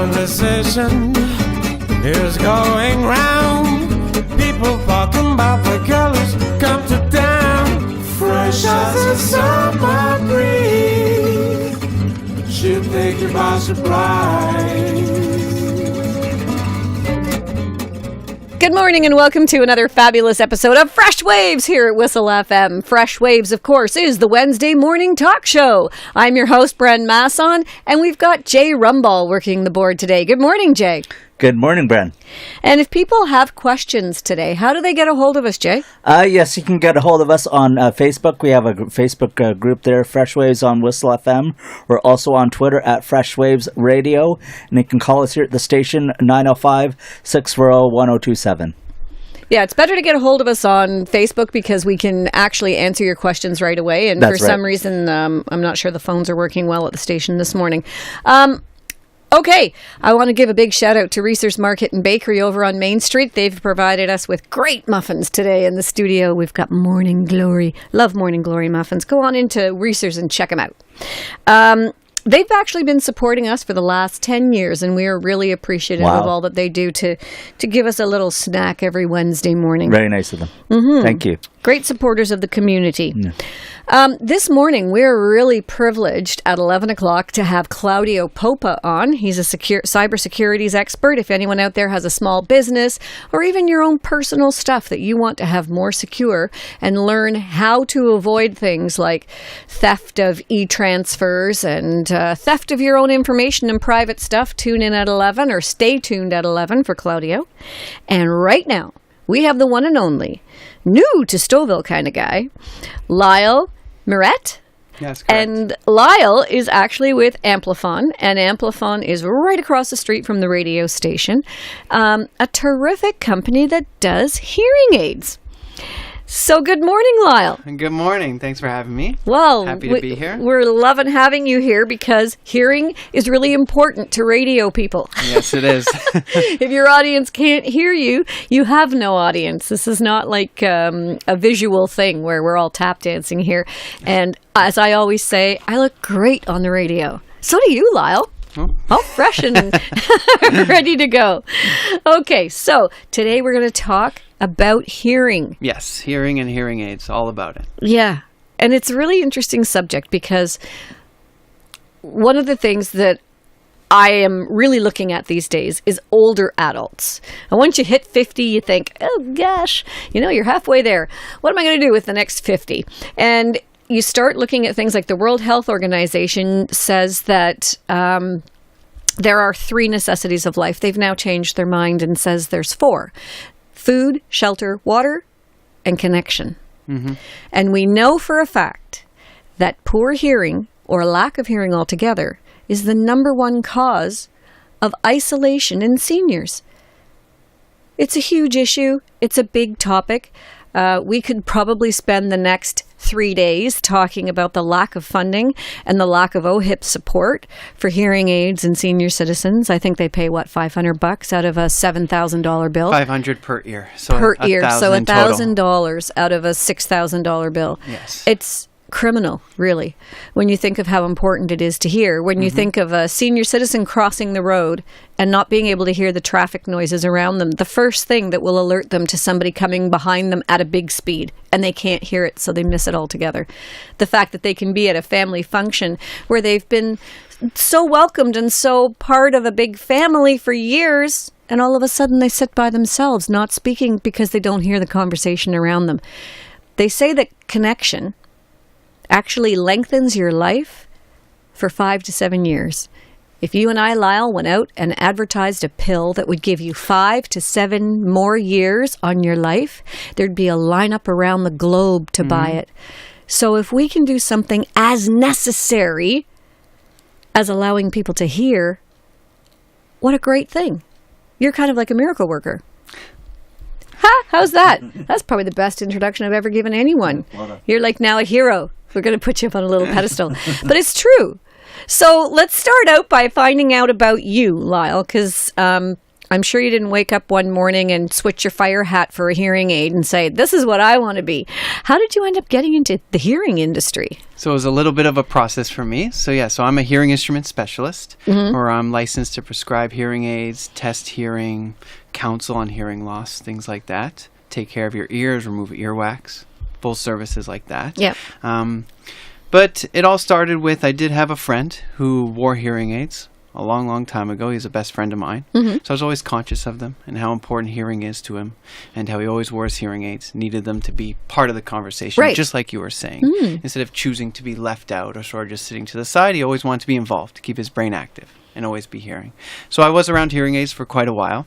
conversation is going round. People talking about the colors come to town. Fresh as a summer breeze, she'll take you by surprise. Good morning and welcome to another fabulous episode of Fresh Waves here at Whistle FM. Fresh Waves, of course, is the Wednesday morning talk show. I'm your host, Bren Masson, and we've got Jay Rumball working the board today. Good morning, Jay. Good morning, Bren. And if people have questions today, how do they get a hold of us, Jay? Yes, you can get a hold of us on Facebook. We have a Facebook group there, Fresh Waves on Whistle FM. We're also on Twitter at Fresh Waves Radio. And you can call us here at the station, 905-640-1027. Yeah, it's better to get a hold of us on Facebook because we can actually answer your questions right away. And That's for some reason, I'm not sure the phones are working well at the station this morning. Okay, I want to give a big shout out to Reese's Market and Bakery over on Main Street. They've provided us with great muffins today in the studio. We've got Morning Glory. Love Morning Glory muffins. Go on into Reese's and check them out. They've actually been supporting us for the last 10 years, and we are really appreciative of all that they do to give us a little snack every Wednesday morning. Very nice of them. Mm-hmm. Thank you. Great supporters of the community. Yeah. This morning, we're really privileged at 11 o'clock to have Claudio Popa on. He's a cybersecurity expert. If anyone out there has a small business or even your own personal stuff that you want to have more secure and learn how to avoid things like theft of e-transfers and theft of your own information and private stuff, tune in at 11 or stay tuned at 11 for Claudio. And right now, we have the one and only, new to Stouffville kind of guy, Lyle Mirrett. Yes, correct. And Lyle is actually with Amplifon, and Amplifon is right across the street from the radio station. A terrific company that does hearing aids. So good morning, Lyle. Good morning. Thanks for having me. Well, happy to be here. We're loving having you here because hearing is really important to radio people. Yes, it is. If your audience can't hear you, you have no audience. This is not like a visual thing where we're all tap dancing here. And as I always say, I look great on the radio. So do you, Lyle. All fresh and ready to go. Okay, so today we're going to talk about hearing. Yes, hearing and hearing aids, all about it. Yeah, and it's a really interesting subject because one of the things that I am really looking at these days is older adults. And once you hit 50, you think, oh gosh, you're halfway there. What am I going to do with the next 50? And you start looking at things like the World Health Organization says that there are 3 necessities of life. They've now changed their mind and says there's 4. Food, shelter, water, and connection. Mm-hmm. And we know for a fact that poor hearing, or lack of hearing altogether, is the number one cause of isolation in seniors. It's a huge issue. It's a big topic. We could probably spend the next 3 days talking about the lack of funding and the lack of OHIP support for hearing aids and senior citizens. I think they pay, $500 out of a $7,000 bill? $500 per ear. So per ear. So $1,000 out of a $6,000 bill. Yes. It's criminal, really, when you think of how important it is to hear. When you think of a senior citizen crossing the road and not being able to hear the traffic noises around them, the first thing that will alert them to somebody coming behind them at a big speed, and they can't hear it, so they miss it altogether. The fact that they can be at a family function where they've been so welcomed and so part of a big family for years, and all of a sudden they sit by themselves, not speaking because they don't hear the conversation around them. They say that connection actually lengthens your life for 5 to 7 years. If you and I, Lyle, went out and advertised a pill that would give you 5 to 7 more years on your life, there'd be a lineup around the globe to buy it. So if we can do something as necessary as allowing people to hear, what a great thing. You're kind of like a miracle worker. Ha! How's that? That's probably the best introduction I've ever given anyone. You're like now a hero. We're going to put you up on a little pedestal. But it's true. So let's start out by finding out about you, Lyle, because I'm sure you didn't wake up one morning and switch your fire hat for a hearing aid and say, this is what I want to be. How did you end up getting into the hearing industry? So it was a little bit of a process for me. So I'm a hearing instrument specialist, or I'm licensed to prescribe hearing aids, test hearing, counsel on hearing loss, things like that. Take care of your ears, remove earwax, full services like that. Yeah. But it all started with, I did have a friend who wore hearing aids a long, long time ago. He's a best friend of mine. So I was always conscious of them and how important hearing is to him, and how he always wore his hearing aids, needed them to be part of the conversation, Right. just like you were saying. Instead of choosing to be left out or sort of just sitting to the side, he always wanted to be involved, to keep his brain active and always be hearing. So I was around hearing aids for quite a while.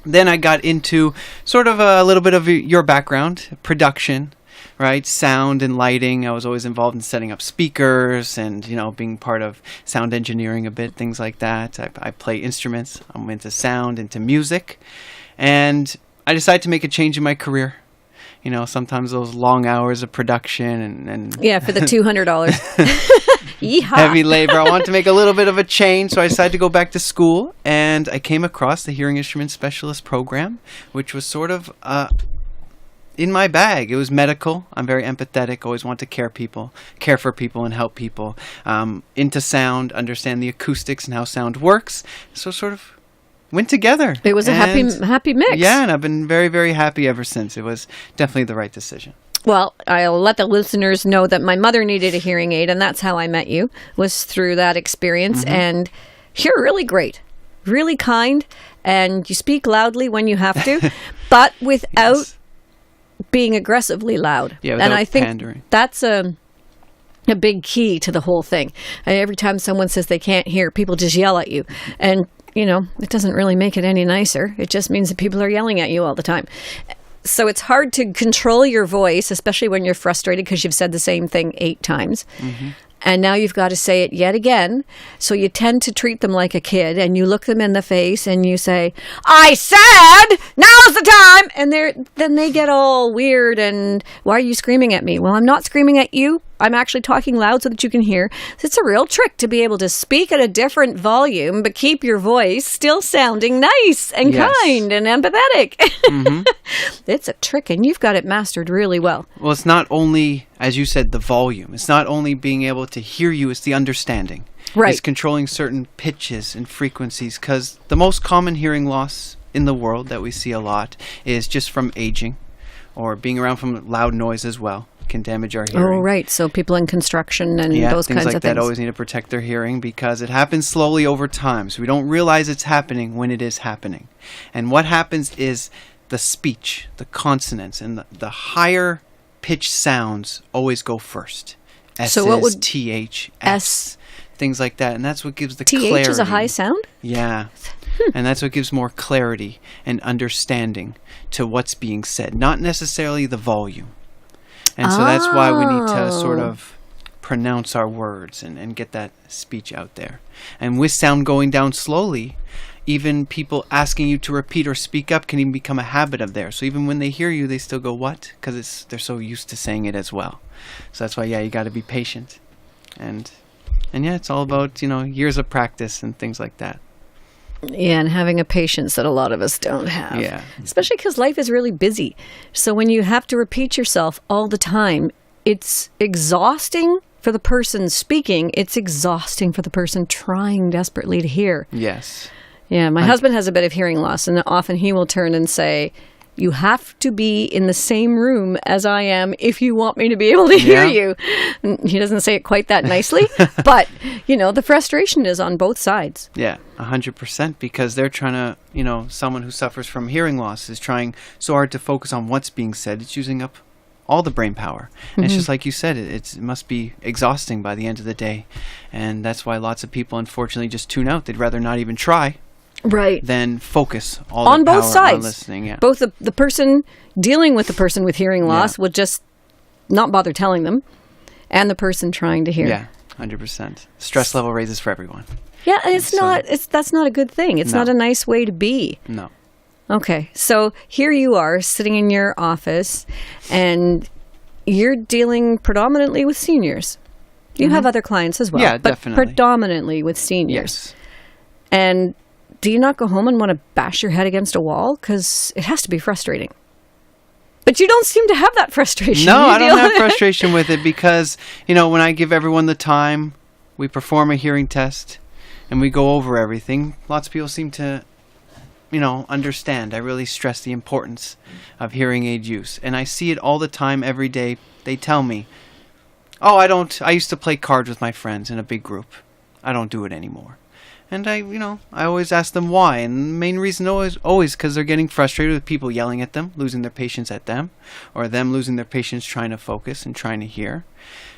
Then I got into sort of a little bit of your background, production, right? Sound and lighting. I was always involved in setting up speakers and, being part of sound engineering a bit, things like that. I play instruments. I'm into sound, into music. And I decided to make a change in my career. Sometimes those long hours of production and Yeah, for the $200. Yeehaw. heavy labor. I wanted to make a little bit of a change, so I decided to go back to school, and I came across the hearing instrument specialist program, which was sort of in my bag. It was medical. I'm very empathetic, always want to care for people and help people. Into sound, understand the acoustics and how sound works. So sort of went together. It was a happy mix. Yeah, and I've been very, very happy ever since. It was definitely the right decision. Well, I'll let the listeners know that my mother needed a hearing aid, and that's how I met you, was through that experience. And you're really great, really kind, and you speak loudly when you have to, but without being aggressively loud. Yeah, without and I think pandering. That's a big key to the whole thing. And every time someone says they can't hear, people just yell at you. And, it doesn't really make it any nicer. It just means that people are yelling at you all the time. So it's hard to control your voice, especially when you're frustrated because you've said the same thing 8 times. And now you've got to say it yet again. So you tend to treat them like a kid, and you look them in the face and you say, I said, now's the time. And then they get all weird and, why are you screaming at me? Well, I'm not screaming at you. I'm actually talking loud so that you can hear. It's a real trick to be able to speak at a different volume, but keep your voice still sounding nice and kind and empathetic. It's a trick, and you've got it mastered really well. Well, it's not only, as you said, the volume. It's not only being able to hear you, it's the understanding. Right. It's controlling certain pitches and frequencies, because the most common hearing loss in the world that we see a lot is just from aging or being around from loud noise as well. Can damage our hearing. Oh, right. So people in construction and those things kinds like of that things. always need to protect their hearing, because it happens slowly over time. So we don't realize it's happening when it is happening. And what happens is the speech, the consonants, and the higher pitched sounds always go first. S's, So what would TH, S, things like that. And that's what gives the TH clarity. is a high sound? Yeah. And that's what gives more clarity and understanding to what's being said, not necessarily the volume. And so that's why we need to sort of pronounce our words and get that speech out there. And with sound going down slowly, even people asking you to repeat or speak up can even become a habit of theirs. So even when they hear you, they still go, what? Because they're so used to saying it as well. So that's why, you got to be patient. And it's all about, years of practice and things like that. Yeah, and having a patience that a lot of us don't have. Yeah. Especially because life is really busy. So when you have to repeat yourself all the time, it's exhausting for the person speaking. It's exhausting for the person trying desperately to hear. Yes. Yeah, my husband has a bit of hearing loss, and often he will turn and say, you have to be in the same room as I am if you want me to be able to hear you. And he doesn't say it quite that nicely, but, the frustration is on both sides. Yeah, 100%, because they're trying to, someone who suffers from hearing loss is trying so hard to focus on what's being said. It's using up all the brain power. And it's just like you said, it must be exhausting by the end of the day. And that's why lots of people, unfortunately, just tune out. They'd rather not even try. Right. Then focus all on the both power sides. on listening. Yeah. Both the person dealing with the person with hearing loss would just not bother telling them, and the person trying to hear. Yeah, 100%. Stress level raises for everyone. Yeah, and that's not a good thing. It's not a nice way to be. No. Okay, so here you are sitting in your office, and you're dealing predominantly with seniors. You have other clients as well, Yeah, but definitely. predominantly with seniors. Yes. And do you not go home and want to bash your head against a wall? Because it has to be frustrating. But you don't seem to have that frustration. No, I don't have frustration with it because, when I give everyone the time, we perform a hearing test, and we go over everything, lots of people seem to, understand. I really stress the importance of hearing aid use. And I see it all the time, every day. They tell me, I used to play cards with my friends in a big group. I don't do it anymore. And I always ask them why. And the main reason always because they're getting frustrated with people yelling at them, losing their patience at them, or them losing their patience trying to focus and trying to hear.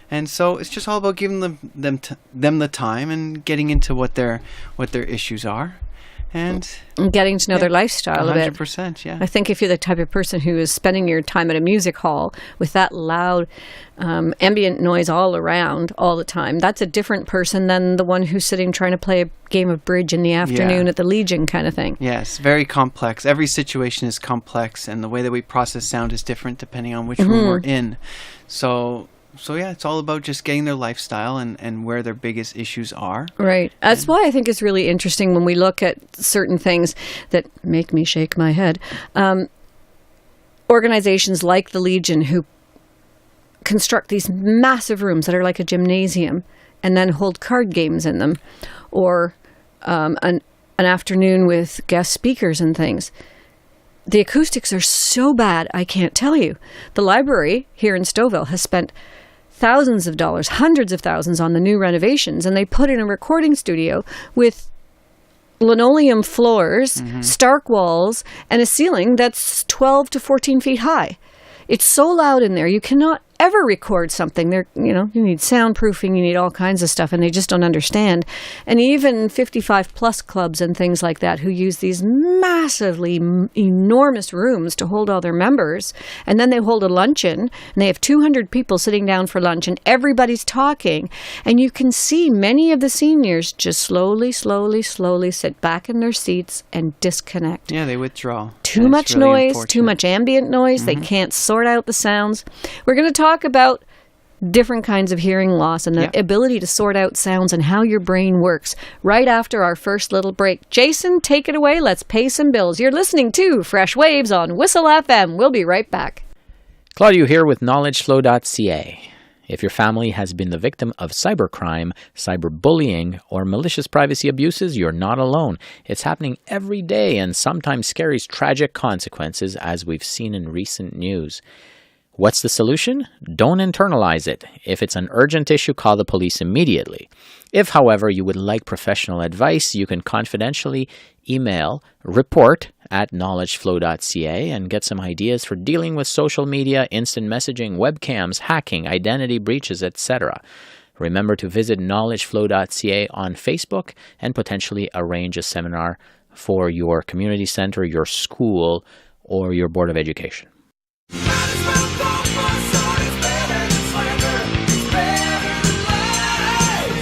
And so it's just all about giving them the time and getting into what their issues are. And getting to know their lifestyle a bit. 100%, yeah. I think if you're the type of person who is spending your time at a music hall with that loud ambient noise all around all the time, that's a different person than the one who's sitting trying to play a game of bridge in the afternoon at the Legion kind of thing. Yes, very complex. Every situation is complex, and the way that we process sound is different depending on which room we're in. So yeah, it's all about just getting their lifestyle and where their biggest issues are. Right. That's why I think it's really interesting when we look at certain things that make me shake my head. Organizations like the Legion who construct these massive rooms that are like a gymnasium and then hold card games in them, or an afternoon with guest speakers and things. The acoustics are so bad, I can't tell you. The library here in Stouffville has spent thousands of dollars, hundreds of thousands on the new renovations, and they put in a recording studio with linoleum floors, stark walls, and a ceiling that's 12 to 14 feet high. It's so loud in there, you cannot ever record something. You need soundproofing, you need all kinds of stuff, and they just don't understand. And even 55 plus clubs and things like that who use these massively enormous rooms to hold all their members, and then they hold a luncheon, and they have 200 people sitting down for lunch, and everybody's talking, and you can see many of the seniors just slowly sit back in their seats and disconnect. Yeah, they withdraw. Too much noise, too much ambient noise. They can't sort out the sounds. We're going to talk about different kinds of hearing loss and the ability to sort out sounds and how your brain works right after our first little break. Jason, take it away. Let's pay some bills. You're listening to Fresh Waves on Whistle FM. We'll be right back. Claudio here with knowledgeflow.ca. If your family has been the victim of cybercrime, cyberbullying, or malicious privacy abuses, you're not alone. It's happening every day and sometimes carries tragic consequences, as we've seen in recent news. What's the solution? Don't internalize it. If it's an urgent issue, call the police immediately. If, however, you would like professional advice, you can confidentially email report@knowledgeflow.ca and get some ideas for dealing with social media, instant messaging, webcams, hacking, identity breaches, etc. Remember to visit knowledgeflow.ca on Facebook and potentially arrange a seminar for your community center, your school, or your Board of Education.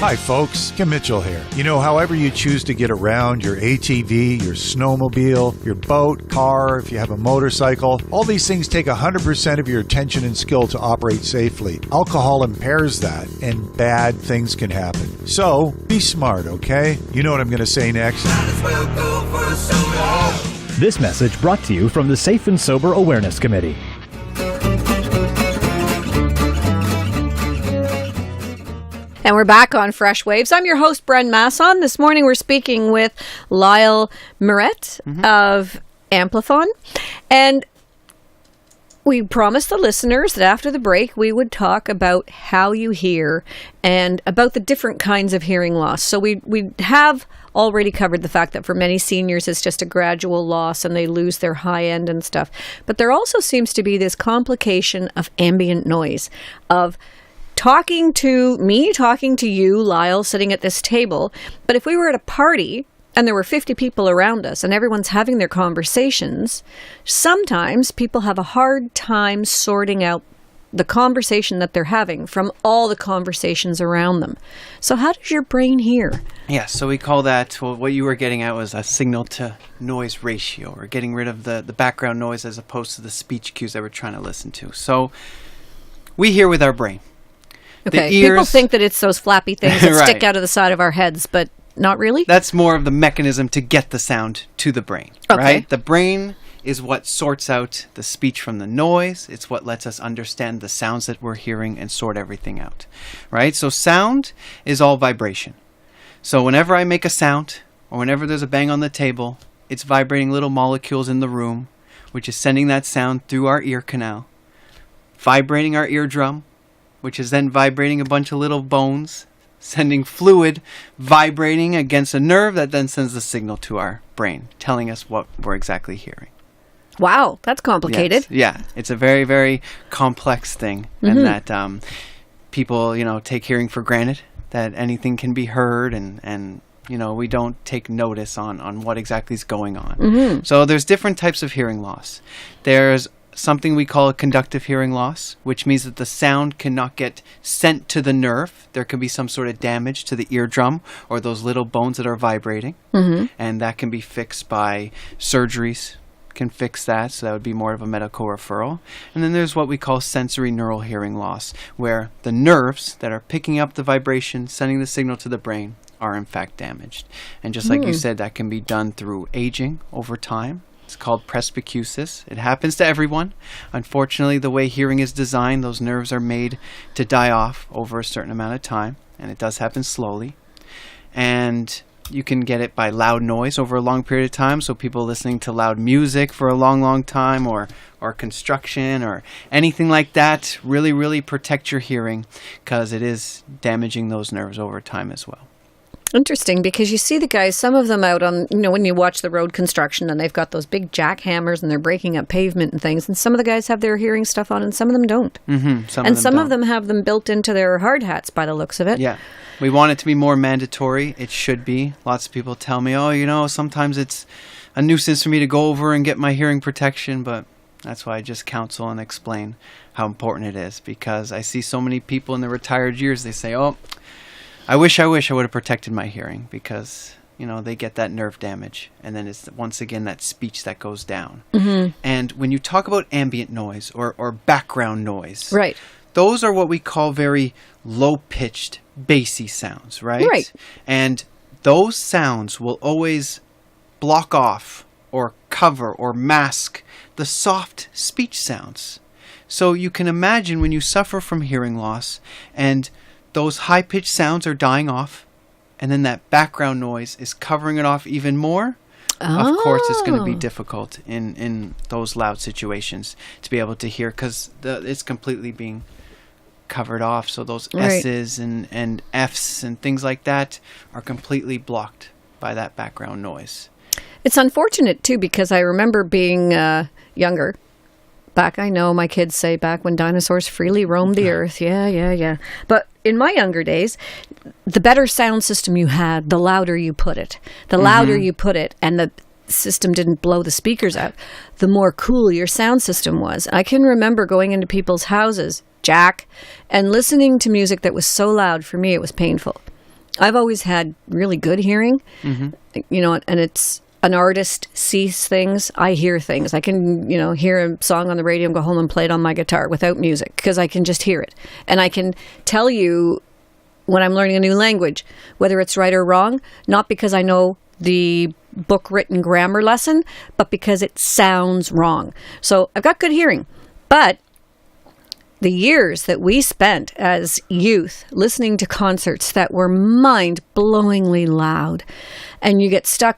Hi folks, Kim Mitchell here. However you choose to get around, your ATV, your snowmobile, your boat, car, if you have a motorcycle, all these things take 100% of your attention and skill to operate safely. Alcohol impairs that, and bad things can happen. So, be smart, okay? You know what I'm going to say next. This message brought to you from the Safe and Sober Awareness Committee. And we're back on Fresh Waves. I'm your host, Bren Masson. This morning we're speaking with Lyle Mirrett of Amplifon. And we promised the listeners that after the break we would talk about how you hear and about the different kinds of hearing loss. So we have already covered the fact that for many seniors it's just a gradual loss and they lose their high end and stuff. But there also seems to be this complication of ambient noise, of talking to you, Lyle, sitting at this table. But if we were at a party and there were 50 people around us and everyone's having their conversations, sometimes people have a hard time sorting out the conversation that they're having from all the conversations around them. So how does your brain hear? Yeah, so we call that, well, what you were getting at was a signal to noise ratio, or getting rid of the background noise as opposed to the speech cues that we're trying to listen to. So we hear with our brain. Okay, people think that it's those flappy things that stick out of the side of our heads, but not really? That's more of the mechanism to get the sound to the brain, Okay. right? The brain is what sorts out the speech from the noise. It's what lets us understand the sounds that we're hearing and sort everything out, right? So sound is all vibration. So whenever I make a sound, or whenever there's a bang on the table, it's vibrating little molecules in the room, which is sending that sound through our ear canal, vibrating our eardrum, which is then vibrating a bunch of little bones, sending fluid vibrating against a nerve that then sends the signal to our brain, telling us what we're exactly hearing. Wow, that's complicated. Yes. Yeah, it's a very, very complex thing, and that people, take hearing for granted, that anything can be heard, and we don't take notice on what exactly is going on. So there's different types of hearing loss. There's something we call a conductive hearing loss, which means that the sound cannot get sent to the nerve. There could be some sort of damage to the eardrum or those little bones that are vibrating, and that can be fixed by surgeries. Can fix that, so that would be more of a medical referral. And then there's what we call sensory neural hearing loss, where the nerves that are picking up the vibration, sending the signal to the brain, are in fact damaged. And just like you said, that can be done through aging over time. It's called presbycusis. It happens to everyone. Unfortunately, the way hearing is designed, those nerves are made to die off over a certain amount of time, and it does happen slowly. And you can get it by loud noise over a long period of time. So people listening to loud music for a long, long time, or construction or anything like that, really, really protect your hearing, because it is damaging those nerves over time as well. Interesting, because you see the guys, some of them out on, when you watch the road construction and they've got those big jackhammers and they're breaking up pavement and things, and some of the guys have their hearing stuff on and some of them don't. Some of them have them built into their hard hats by the looks of it. Yeah. We want it to be more mandatory. It should be. Lots of people tell me, sometimes it's a nuisance for me to go over and get my hearing protection, but that's why I just counsel and explain how important it is, because I see so many people in their retired years, they say, I wish I would have protected my hearing, because, they get that nerve damage. And then it's once again that speech that goes down. And when you talk about ambient noise or background noise, right, those are what we call very low-pitched, bassy sounds, right? Right. And those sounds will always block off or cover or mask the soft speech sounds. So you can imagine when you suffer from hearing loss and those high-pitched sounds are dying off, and then that background noise is covering it off even more. Of course, it's going to be difficult in those loud situations to be able to hear, because it's completely being covered off. So those S's and F's and things like that are completely blocked by that background noise. It's unfortunate, too, because I remember being younger. I know my kids say back when dinosaurs freely roamed the earth. Yeah. But in my younger days, the better sound system you had, the louder you put it. The louder you put it, and the system didn't blow the speakers out, the more cool your sound system was. I can remember going into people's houses, Jack, and listening to music that was so loud, for me it was painful. I've always had really good hearing, and it's... An artist sees things, I hear things. I can, hear a song on the radio and go home and play it on my guitar without music, because I can just hear it. And I can tell you when I'm learning a new language, whether it's right or wrong, not because I know the book-written grammar lesson, but because it sounds wrong. So I've got good hearing. But the years that we spent as youth listening to concerts that were mind-blowingly loud, and you get stuck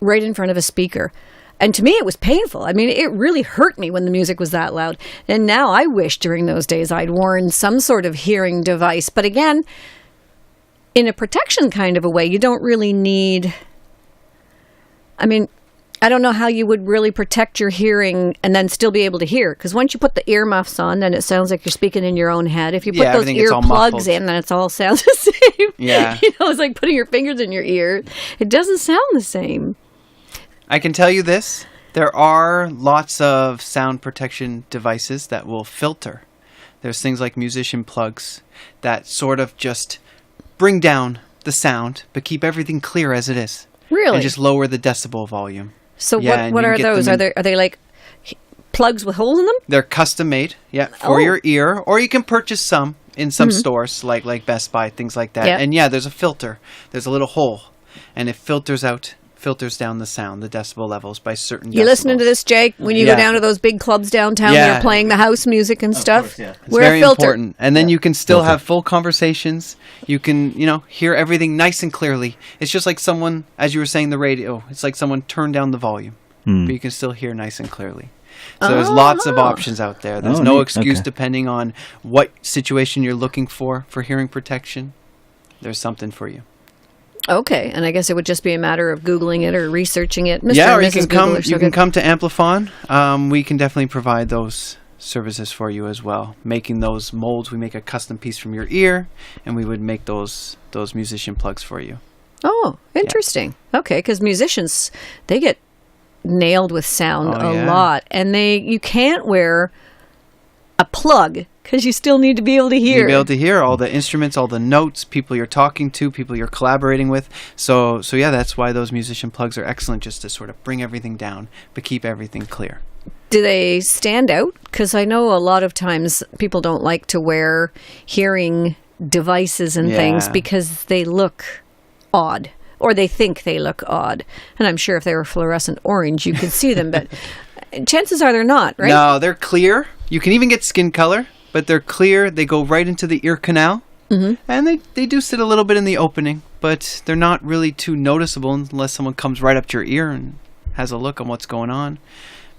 right in front of a speaker. And to me, it was painful. I mean, it really hurt me when the music was that loud. And now I wish during those days I'd worn some sort of hearing device. But again, in a protection kind of a way, you don't really need... I mean, I don't know how you would really protect your hearing and then still be able to hear. Because once you put the earmuffs on, then it sounds like you're speaking in your own head. If you put those earplugs in, then it all sounds the same. Yeah. It's like putting your fingers in your ear. It doesn't sound the same. I can tell you this. There are lots of sound protection devices that will filter. There's things like musician plugs that sort of just bring down the sound, but keep everything clear as it is. Really? And just lower the decibel volume. So what are those? Are they like plugs with holes in them? They're custom made, for your ear. Or you can purchase some in some stores like Best Buy, things like that. Yep. And there's a filter. There's a little hole and it filters down the sound, the decibel levels by certain You listening to decibels. this, Jake? When you go down to those big clubs downtown, they're playing the house music and stuff. course, yeah. It's Wear very a filter. important. And then you can still have full conversations. You can, hear everything nice and clearly. It's just like someone, as you were saying, the radio. It's like someone turned down the volume, but you can still hear nice and clearly. So there's lots of options out there. There's no neat. excuse Okay. depending on what situation you're looking for hearing protection. There's something for you. Okay, and I guess it would just be a matter of Googling it or researching it. Mr. Yeah, and or you Mrs. can Google come. are so You can good. come to Amplifon. We can definitely provide those services for you as well. Making those molds, we make a custom piece from your ear, and we would make those musician plugs for you. Oh, interesting. Okay, because musicians, they get nailed with sound Oh, a yeah. lot, and you can't wear a plug because you still need to be able to hear. You'll be able to hear all the instruments, all the notes, people you're talking to, people you're collaborating with. So yeah, that's why those musician plugs are excellent, just to sort of bring everything down, but keep everything clear. Do they stand out? Because I know a lot of times people don't like to wear hearing devices and things Yeah. because they look odd, or they think they look odd. And I'm sure if they were fluorescent orange, you could see them, but chances are they're not, right? No, they're clear. You can even get skin color, but they're clear. They go right into the ear canal, and they do sit a little bit in the opening, but they're not really too noticeable unless someone comes right up to your ear and has a look on what's going on,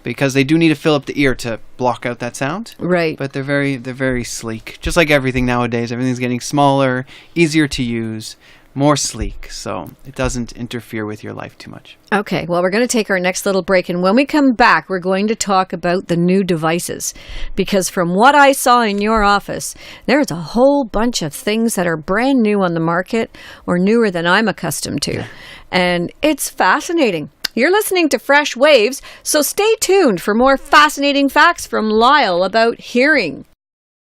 because they do need to fill up the ear to block out that sound. Right. But they're very sleek. Just like everything nowadays, everything's getting smaller, easier to use, more sleek, so it doesn't interfere with your life too much. Okay, well, we're going to take our next little break, and when we come back, we're going to talk about the new devices, because from what I saw in your office, there's a whole bunch of things that are brand new on the market, or newer than I'm accustomed to, and it's fascinating. You're listening to Fresh Waves, so stay tuned for more fascinating facts from Lyle about hearing.